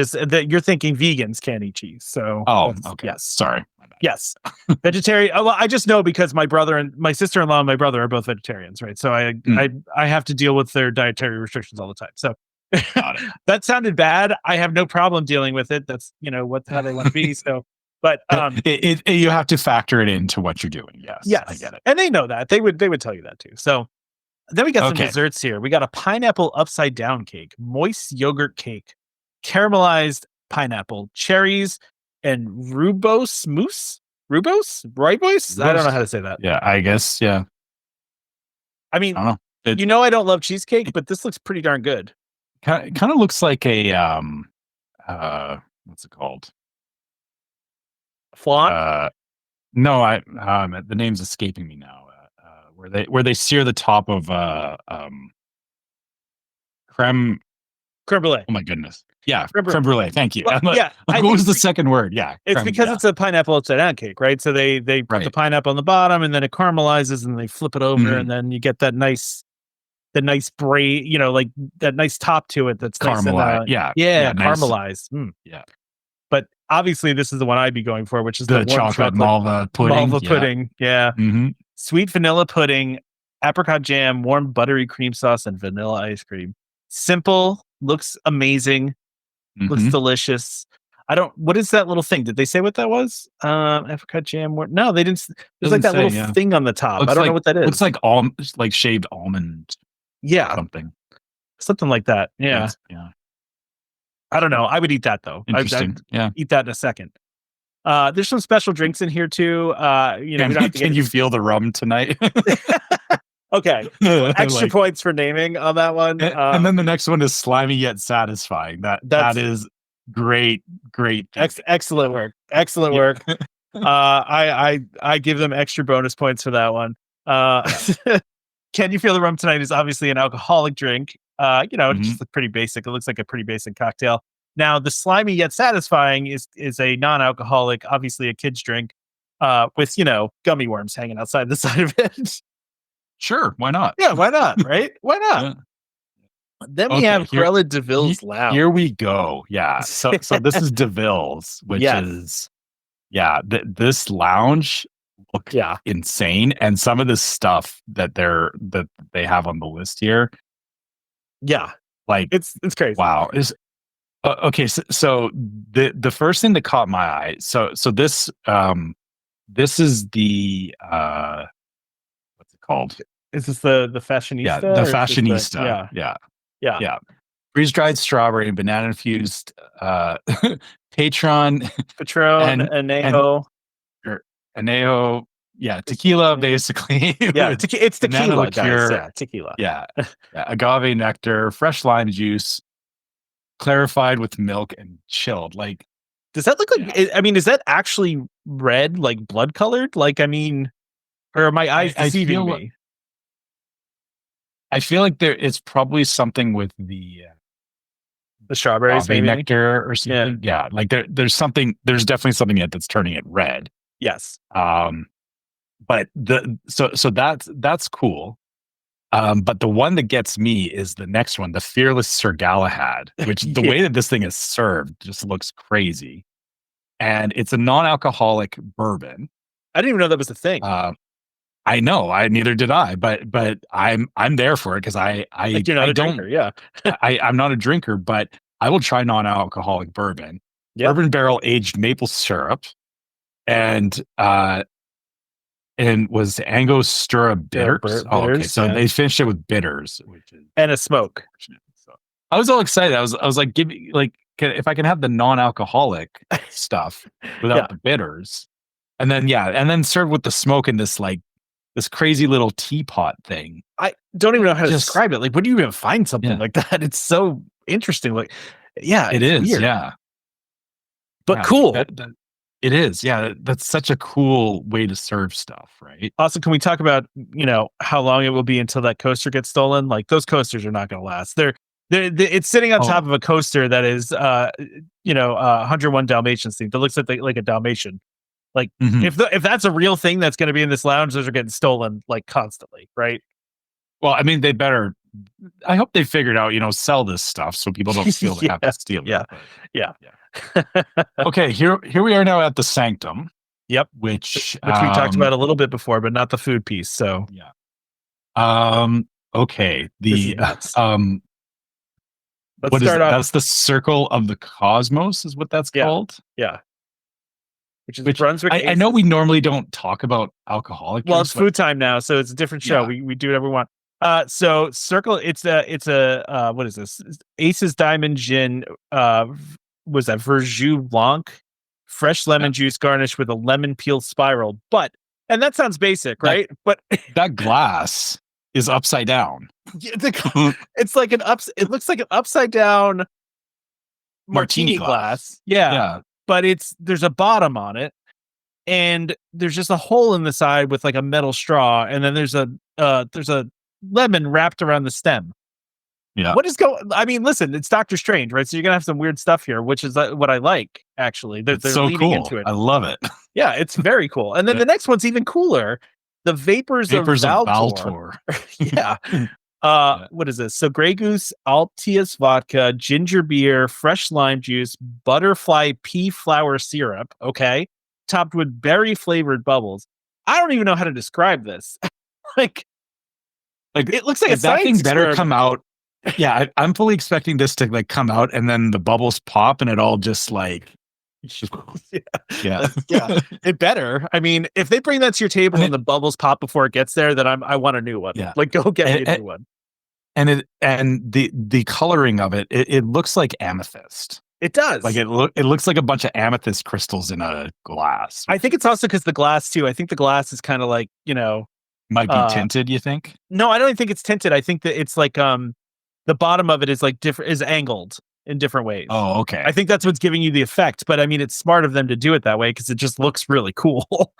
you're thinking vegans can't eat cheese. So okay, yes, sorry, yes, vegetarian. Well, I just know because my brother and my sister-in-law and my brother are both vegetarians, right? So I have to deal with their dietary restrictions all the time. So that sounded bad. I have no problem dealing with it. That's how they want to be. So, but you have to factor it into what you're doing. Yes, I get it, and they know that they would tell you that too. So. Then we got some desserts here. We got a pineapple upside down cake, moist yogurt cake, caramelized pineapple, cherries, and rooibos mousse. Rooibos? I don't know how to say that. Yeah, I guess. Yeah. I mean, I don't know. I don't love cheesecake, but this looks pretty darn good. Kind of looks like a what's it called? Flan? No, the name's escaping me now. Where they sear the top of creme brulee. Oh my goodness! Yeah, creme brulee. Thank you. Well, what was the second word? Yeah, it's because it's a pineapple upside down cake, right? So they put the pineapple on the bottom, and then it caramelizes, and they flip it over, and then you get that nice braid, like that nice top to it. That's caramelized. Nice caramelized. Nice. Yeah. But obviously, this is the one I'd be going for, which is the chocolate malva pudding. Malva pudding, yeah. Mm-hmm. Sweet vanilla pudding, apricot jam, warm buttery cream sauce, and vanilla ice cream. Simple, looks amazing, looks delicious. What is that little thing? Did they say what that was? Apricot jam. No, they didn't. There's like that little thing on the top. I don't know what that is. Looks like shaved almond. Yeah. Something like that. Yeah. Yeah. I don't know. I would eat that though. Interesting. I'd eat that in a second. There's some special drinks in here too. Can you feel the rum tonight? Okay. Extra points for naming on that one. And then the next one is slimy yet satisfying. That is great. Excellent work. Excellent work. I give them extra bonus points for that one. Can you feel the rum tonight is obviously an alcoholic drink. It's just pretty basic. It looks like a pretty basic cocktail. Now, the slimy yet satisfying is a non-alcoholic, obviously a kid's drink, with gummy worms hanging outside the side of it. Sure, why not? Yeah, why not? Right? Why not? Yeah. Then we Okay, have Grella DeVille's Lounge. Here we go. Yeah. So this is DeVille's, which is this lounge looks insane, and some of the stuff that they have on the list here. Yeah, like it's crazy. Wow. Okay, so the first thing that caught my eye. So this is the what's it called? Is this the fashionista? Yeah, the fashionista. Yeah. Freeze-dried strawberry and banana infused Patron Anejo. Anejo. Yeah, tequila basically. Yeah, it's tequila, liqueur, guys. Yeah, tequila. Yeah, agave nectar, fresh lime juice, clarified with milk and chilled. Like, does that look like? I mean, is that actually red, like blood colored? Like, I mean, or are my eyes deceiving me? I feel like it's probably something with the strawberries, maybe nectar or something. Yeah, like there's definitely something that's turning it red. Yes. But that's cool. But the one that gets me is the next one, the Fearless Sir Galahad, which the way that this thing is served just looks crazy. And it's a non-alcoholic bourbon. I didn't even know that was a thing. I know, neither did I, but I'm there for it because you're not a drinker, yeah. I'm not a drinker, but I will try non-alcoholic bourbon. Yep. Bourbon barrel aged maple syrup, and was Angostura bitters. Okay, so they finished it with bitters, and a smoke. So I was all excited. I was like, give me if I can have the non-alcoholic stuff without the bitters, and then serve with the smoke in this crazy little teapot thing. I don't even know how to describe it. Like, when do you even find something like that? It's so interesting. Like, yeah, it is. Weird. Yeah, but cool. It is. Yeah, that's such a cool way to serve stuff, right? Also, can we talk about how long it will be until that coaster gets stolen? Like, those coasters are not going to last. It's sitting on top of a coaster that is 101 Dalmatians themed. That looks like a Dalmatian. Like, if that's a real thing that's going to be in this lounge, those are getting stolen like constantly, right? Well, I mean, they better. I hope they figured out, sell this stuff so people don't feel they have to steal it. Yeah. Okay, here we are now at the Sanctum. Yep, which we talked about a little bit before, but not the food piece. So okay, let's what is it? That's the Circle of the Cosmos, is what that's called. Yeah. Which Brunswick. I know we normally don't talk about alcoholic. Well, it's food time now, so it's a different show. We do whatever we want. So Circle, it's a what is this? Ace's Diamond Gin. Was that Verjus Blanc, fresh lemon juice garnished with a lemon peel spiral. And that sounds basic, right? But that glass is upside down. It's like it looks like an upside down martini glass. Yeah. But there's a bottom on it, and there's just a hole in the side with like a metal straw, and then there's a lemon wrapped around the stem. Yeah. What is going? I mean, listen, it's Doctor Strange, right? So you're gonna have some weird stuff here, which is what I like. Actually, they're so leaning cool. into it. I love it. Yeah, it's very cool. And then the next one's even cooler. The Vapors of Valtor. Yeah. What is this? So Grey Goose, Altius vodka, ginger beer, fresh lime juice, butterfly pea flower syrup. Okay, topped with berry flavored bubbles. I don't even know how to describe this. like it looks like a that thing better experiment. Come out. Yeah, I'm fully expecting this to come out, and then the bubbles pop, and it all just yeah. It better. I mean, if they bring that to your table and the bubbles pop before it gets there, then I want a new one. Yeah. Like, go get me a new one. And the coloring of it looks like amethyst. It does. Like it looks like a bunch of amethyst crystals in a glass. I think it's also because the glass too. I think the glass is kind of like might be tinted. You think? No, I don't think it's tinted. I think that it's like the bottom of it is is angled in different ways. Oh, okay. I think that's what's giving you the effect. But I mean, it's smart of them to do it that way because it just looks really cool.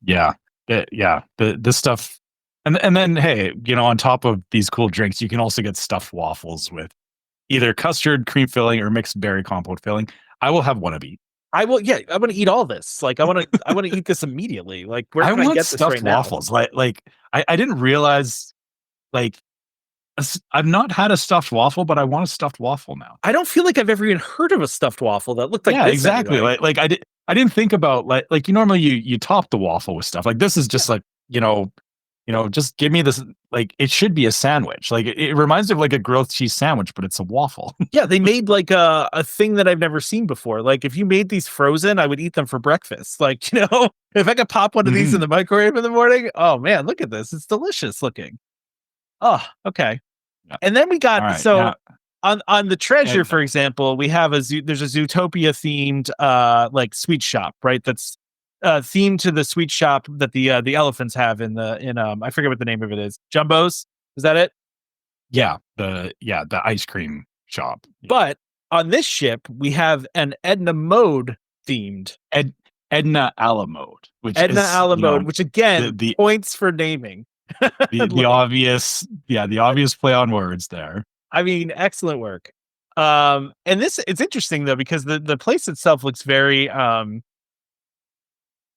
Yeah. This stuff. And then, hey, on top of these cool drinks, you can also get stuffed waffles with, either custard cream filling or mixed berry compote filling. I will have one of each. I will. Yeah, I want to eat all this. Like, I want to eat this immediately. Like, where I can I want get this right stuffed waffles. I didn't realize like I've not had a stuffed waffle, but I want a stuffed waffle now. now? I don't feel like I've ever even heard of a stuffed waffle that looked like Yeah, this. exactly. Anyway. I didn't think about like you normally you top the waffle with stuff. Like this is just like, just give me this, like it should be a sandwich. Like it reminds me of like a grilled cheese sandwich, but it's a waffle. Yeah, they made like a thing that I've never seen before. Like if you made these frozen, I would eat them for breakfast. Like, if I could pop one of these in the microwave in the morning, oh man, look at this. It's delicious looking. Oh, okay. Yeah. And then we got on the treasure, And- for example, we have there's a Zootopia themed like sweet shop, right? That's themed to the sweet shop that the elephants have in I forget what the name of it is. Jumbo's? Is that it? the ice cream shop. But on this ship, we have an Edna Mode themed Edna a la mode, which again the points for naming. the obvious play on words there. I mean, excellent work. And it's interesting though, because the place itself looks very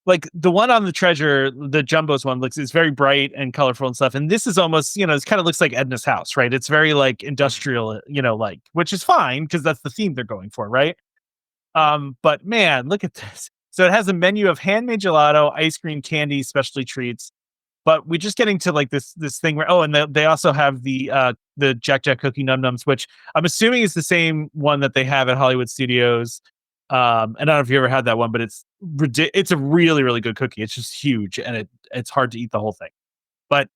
like the one on the treasure, the Jumbo's one is very bright and colorful and stuff. And this is almost, it kind of looks like Edna's house, right? It's very like industrial, like, which is fine because that's the theme they're going for, right? But man, look at this. So it has a menu of handmade gelato, ice cream, candy, specialty treats. But we're just getting to like this thing where and they also have the Jack Jack cookie Num Nums, which I'm assuming is the same one that they have at Hollywood Studios. And I don't know if you ever had that one, but it's a really, really good cookie. It's just huge and it's hard to eat the whole thing. But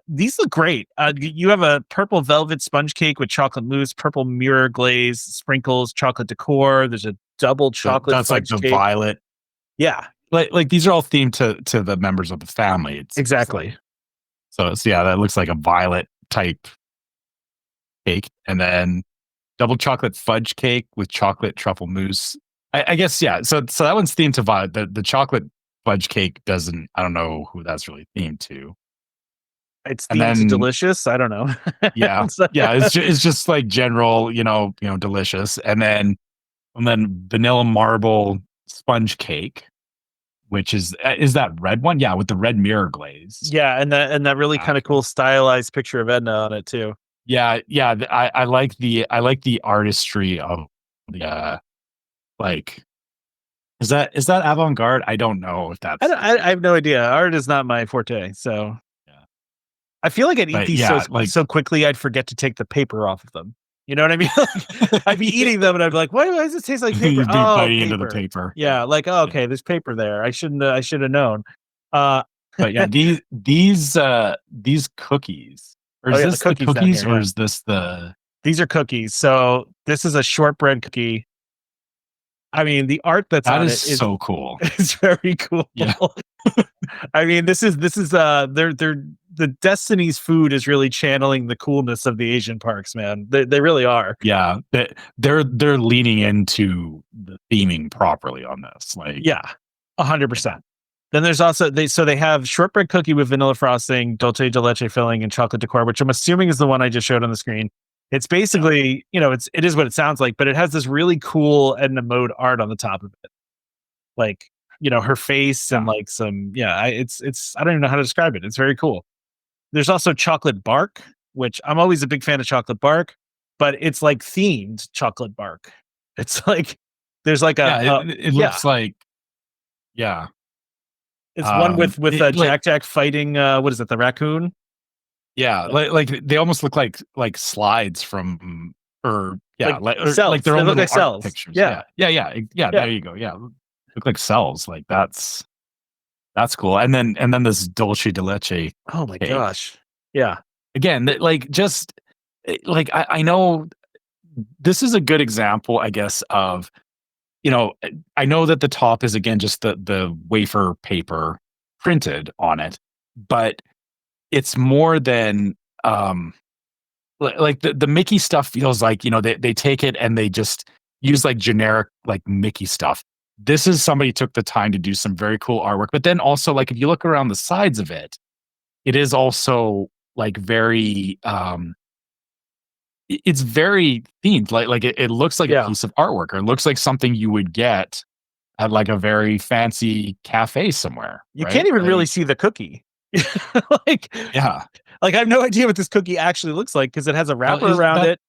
these look great. You have a purple velvet sponge cake with chocolate mousse, purple mirror glaze, sprinkles, chocolate decor. There's a double chocolate. That's like the cake. violet. Yeah. Like these are all themed to the members of the family. Exactly. So that looks like a violet type cake. And then double chocolate fudge cake with chocolate truffle mousse. I guess, yeah. So that one's themed to violet. The chocolate fudge cake doesn't, I don't know who that's really themed to. It's themed to delicious. I don't know. Yeah. Yeah. It's just like general, delicious. And then vanilla marble sponge cake, which is that red one? Yeah, with the red mirror glaze. Yeah, and that really kind of cool stylized picture of Edna on it too. Yeah. I like the artistry of the like. Is that avant-garde? I don't know if that's. I have no idea. Art is not my forte, so yeah. I feel like I'd eat these so quickly I'd forget to take the paper off of them. You know what I mean? I'd be eating them and I'd be like, why does it taste like paper? You'd be biting into the paper. Yeah, like, oh, okay, there's paper there. I should have known. But yeah, these cookies. Or is this the cookies or is this the... These are cookies. So this is a shortbread cookie. I mean, the art that is so cool. It's very cool. Yeah. I mean, this is the Destiny's food is really channeling the coolness of the Asian parks, man. They really are. Yeah, they're leaning into the theming properly on this. Like, yeah, 100%. Then there's also they have shortbread cookie with vanilla frosting, dulce de leche filling, and chocolate decor, which I'm assuming is the one I just showed on the screen. It's basically, it is what it sounds like, but it has this really cool Edna Mode art on the top of it, like her face and like some it's I don't even know how to describe it. It's very cool. There's also chocolate bark, which I'm always a big fan of chocolate bark, but it's like themed chocolate bark. It's like there's like it looks like it's one with Jack fighting what is it, the raccoon? Yeah, like they almost look like slides from cells. Like their own little cells. Pictures. Yeah. There you go. Yeah, look like cells. Like that's cool. And then this dulce de leche. Oh my cake. gosh. Yeah. Again, I know this is a good example, I guess, of I know that the top is again just the wafer paper printed on it, but it's more than like the Mickey stuff feels like they take it and they just use like generic like Mickey stuff. This is somebody took the time to do some very cool artwork, but then also like if you look around the sides of it, it is also like very it's very themed. Like it looks like a Yeah. piece of artwork, or it looks like something you would get at like a very fancy cafe somewhere, You can't right? even really Like, see the cookie. like, yeah. like I have no idea what this cookie actually looks like because it has a Well, wrapper is around that it.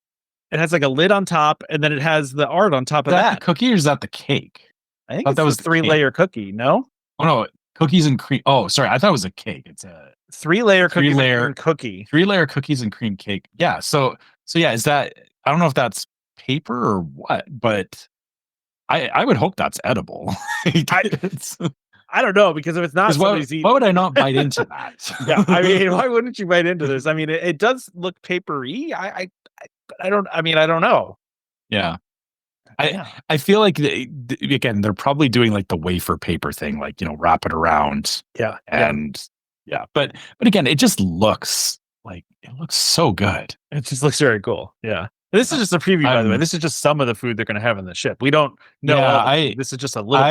It has like a lid on top, and then it has the art on top of that the that. cookie or is that the cake? I think I thought it's that the was the cake. 3-layer cookie. No, Oh no, cookies and cream. Oh, sorry, I thought it was a cake. It's a 3-layer cookie. 3-layer Cookie. 3-layer cookies and cream cake. Yeah. So yeah, is that, I don't know if that's paper or what, but I would hope that's edible. Because I don't know because if it's not, somebody's why eating. would I not bite into that? Yeah, I mean, why wouldn't you bite into this? I mean, it does look papery. I don't. I mean, I don't know. Yeah. Yeah. I feel like again, they're probably doing like the wafer paper thing, like, wrap it around. Yeah. And yeah, but again, it just looks like, it looks so good. It just looks very cool. Yeah. This is just a preview, by the way. This is just some of the food they're going to have on the ship. We don't know. Yeah, this is just a little.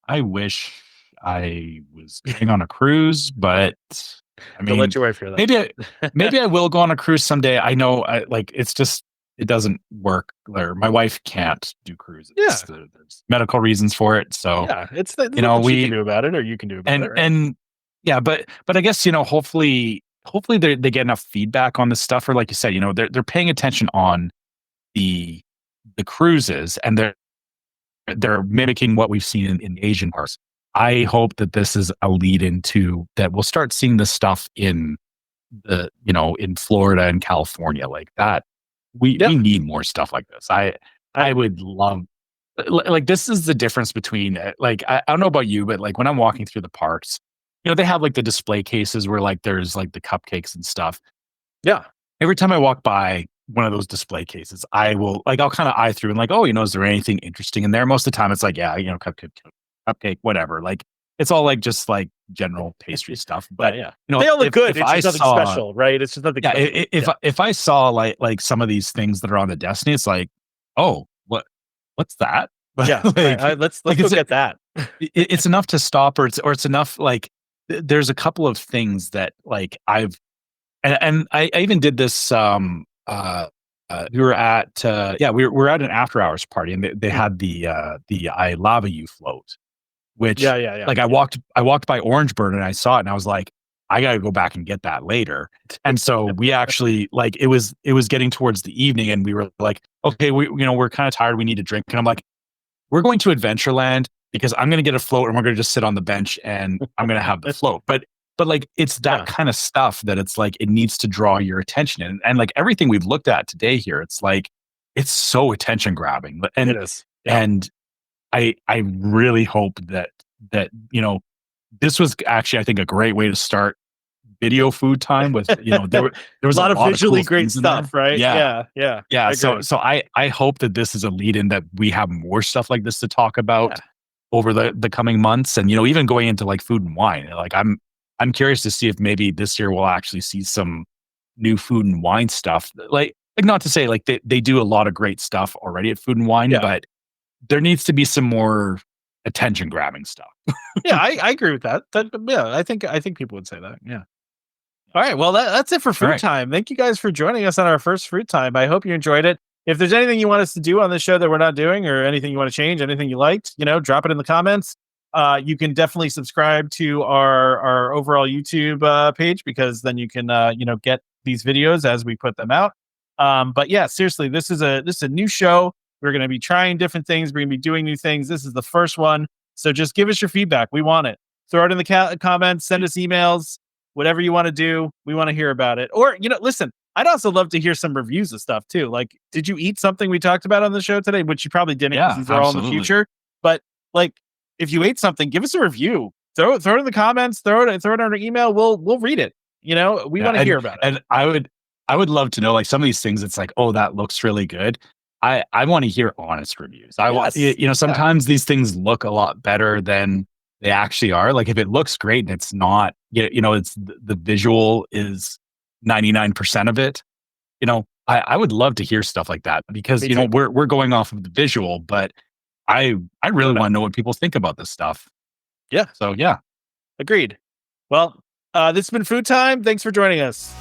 I wish I was going on a cruise, but I Don't mean, let your wife hear that. maybe I will go on a cruise someday. I know, it's just, it doesn't work there. My wife can't do cruises. Yeah. There's medical reasons for it. So Yeah, it's you know, we can do about it, or you can do about it. Right? and yeah, but I guess, hopefully they get enough feedback on this stuff, or like you said, they're paying attention on the cruises, and they're mimicking what we've seen in Asian parks. I hope that this is a lead into that. We'll start seeing this stuff in in Florida and California like that. We need more stuff like this. I would love, like, this is the difference between, like, I don't know about you, but like when I'm walking through the parks, they have like the display cases where like there's like the cupcakes and stuff. Yeah. Every time I walk by one of those display cases, I'll kind of eye through and like, oh, is there anything interesting in there? Most of the time it's like, yeah, cupcake, whatever. Like, it's all like just like general pastry stuff. But yeah, they all look good. It's I just nothing special, right? It's just nothing. Yeah, special. if I saw like some of these things that are on the Destiny, it's like, oh, what's that? Yeah, like, let's go get that. It's enough to stop, or it's enough. Like, there's a couple of things that like and I even did this. We were at we were at an after hours party, and they had the I Lava You float, which like I walked by Orangeburg and I saw it and I was like, I got to go back and get that later. And so we actually, like, it was getting towards the evening and we were like, okay, we're kind of tired. We need a drink. And I'm like, we're going to Adventureland because I'm going to get a float and we're going to just sit on the bench and I'm going to have the float. But like, it's that kind of stuff that it's like, it needs to draw your attention. And like everything we've looked at today here, it's like, it's so attention grabbing. And it is. Yeah. And I really hope that this was actually, I think, a great way to start video food time with, there was a lot of visually cool great stuff, right? Yeah. So I hope that this is a lead in, that we have more stuff like this to talk about over the coming months. And, even going into like food and wine, like I'm curious to see if maybe this year we'll actually see some new food and wine stuff. Like not to say like they do a lot of great stuff already at Food and Wine, but there needs to be some more attention grabbing stuff. Yeah, I agree with that. I think people would say that. Yeah. All right. Well, that's it for Fruit Time. Thank you guys for joining us on our first Fruit Time. I hope you enjoyed it. If there's anything you want us to do on the show that we're not doing, or anything you want to change, anything you liked, drop it in the comments. You can definitely subscribe to our overall YouTube page, because then you can get these videos as we put them out. But yeah, seriously, this is a new show. We're going to be trying different things. We're going to be doing new things. This is the first one. So just give us your feedback. We want it. Throw it in the comments. Send us emails. Whatever you want to do, we want to hear about it. Or, listen, I'd also love to hear some reviews of stuff too. Like, did you eat something we talked about on the show today? Which you probably didn't, because these are all in the future. But like, if you ate something, give us a review. Throw it in the comments. Throw it on our email. We'll read it. We want to hear about it. And I would love to know, like, some of these things. It's like, oh, that looks really good. I want to hear honest reviews. Sometimes these things look a lot better than they actually are. Like, if it looks great and it's not, it's the visual is 99% of it. I would love to hear stuff like that, because we're going off of the visual, but I really want to know what people think about this stuff. Yeah. So yeah. Agreed. Well, this has been Food Time. Thanks for joining us.